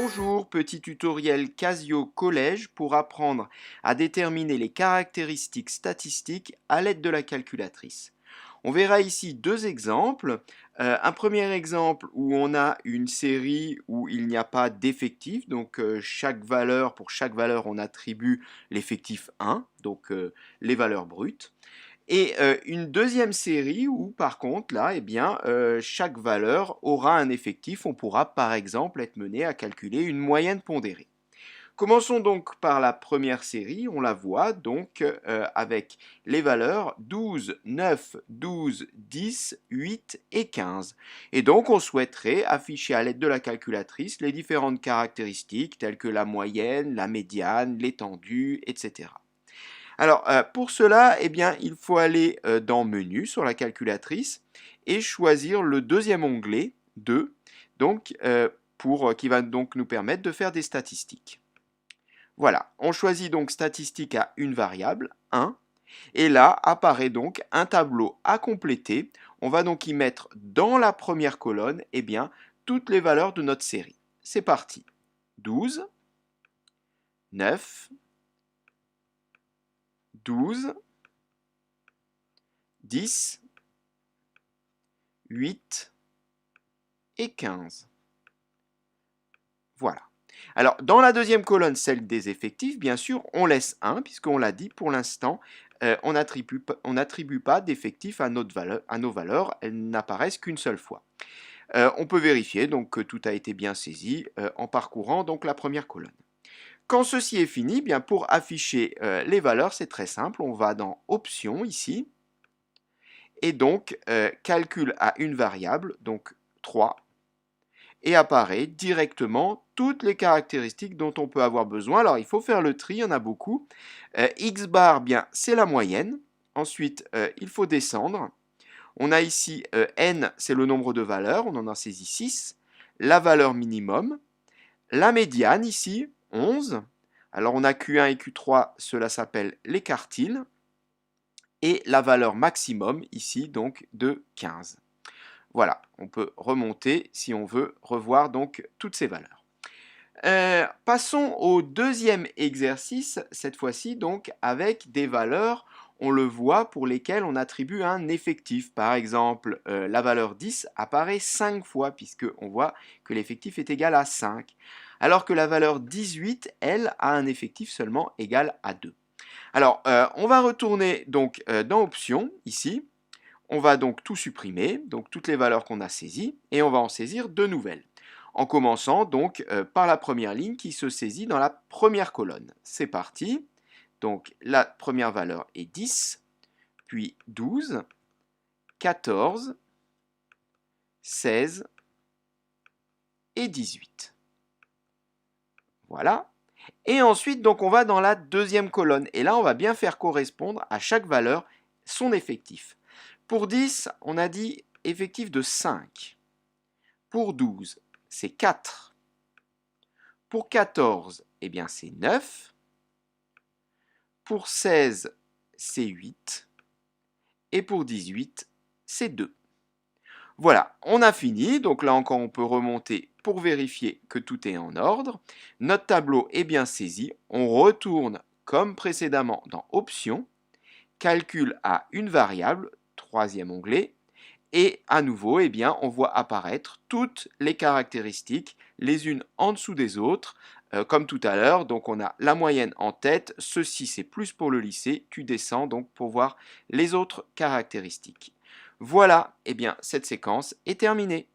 Bonjour, petit tutoriel Casio Collège pour apprendre à déterminer les caractéristiques statistiques à l'aide de la calculatrice. On verra ici deux exemples. Un premier exemple où on a une série où il n'y a pas d'effectif, donc pour chaque valeur on attribue l'effectif 1, donc les valeurs brutes. Et une deuxième série où par contre là, chaque valeur aura un effectif. On pourra par exemple être mené à calculer une moyenne pondérée. Commençons donc par la première série, on la voit donc avec les valeurs 12, 9, 12, 10, 8 et 15. Et donc on souhaiterait afficher à l'aide de la calculatrice les différentes caractéristiques telles que la moyenne, la médiane, l'étendue, etc. Alors, pour cela, il faut aller dans Menu sur la calculatrice et choisir le deuxième onglet 2, donc, qui va donc nous permettre de faire des statistiques. Voilà, on choisit donc statistique à une variable, 1, et là apparaît donc un tableau à compléter. On va donc y mettre dans la première colonne toutes les valeurs de notre série. C'est parti. 12, 9, 12, 10, 8 et 15. Voilà. Alors, dans la deuxième colonne, celle des effectifs, bien sûr, on laisse 1, puisqu'on l'a dit, pour l'instant, on n'attribue pas d'effectifs à nos valeurs, elles n'apparaissent qu'une seule fois. On peut vérifier donc que tout a été bien saisi en parcourant donc la première colonne. Quand ceci est fini, bien pour afficher les valeurs, c'est très simple, on va dans Options ici, et donc calcul à une variable, donc 3, et apparaît directement toutes les caractéristiques dont on peut avoir besoin. Alors il faut faire le tri, il y en a beaucoup. X bar, bien c'est la moyenne. Ensuite, il faut descendre. On a ici n, c'est le nombre de valeurs, on en a saisi 6. La valeur minimum. La médiane ici, 11. Alors on a Q1 et Q3, cela s'appelle les quartiles. Et la valeur maximum ici, donc de 15. Voilà, on peut remonter si on veut revoir donc toutes ces valeurs. Passons au deuxième exercice, cette fois-ci donc avec des valeurs, on le voit, pour lesquelles on attribue un effectif. Par exemple, la valeur 10 apparaît 5 fois puisqu'on voit que l'effectif est égal à 5. Alors que la valeur 18, elle, a un effectif seulement égal à 2. Alors, on va retourner donc dans Options, ici. On va donc tout supprimer, donc toutes les valeurs qu'on a saisies, et on va en saisir de nouvelles. En commençant donc par la première ligne qui se saisit dans la première colonne. C'est parti. Donc la première valeur est 10, puis 12, 14, 16 et 18. Voilà. Et ensuite, donc, on va dans la deuxième colonne. Et là, on va bien faire correspondre à chaque valeur son effectif. Pour 10, on a dit effectif de 5. Pour 12, c'est 4. Pour 14, c'est 9. Pour 16, c'est 8. Et pour 18, c'est 2. Voilà, on a fini. Donc là encore, on peut remonter pour vérifier que tout est en ordre. Notre tableau est bien saisi. On retourne comme précédemment dans Options, Calcul à une variable, troisième onglet. Et à nouveau, on voit apparaître toutes les caractéristiques, les unes en dessous des autres, comme tout à l'heure. Donc on a la moyenne en tête, ceci c'est plus pour le lycée, tu descends donc pour voir les autres caractéristiques. Voilà, cette séquence est terminée.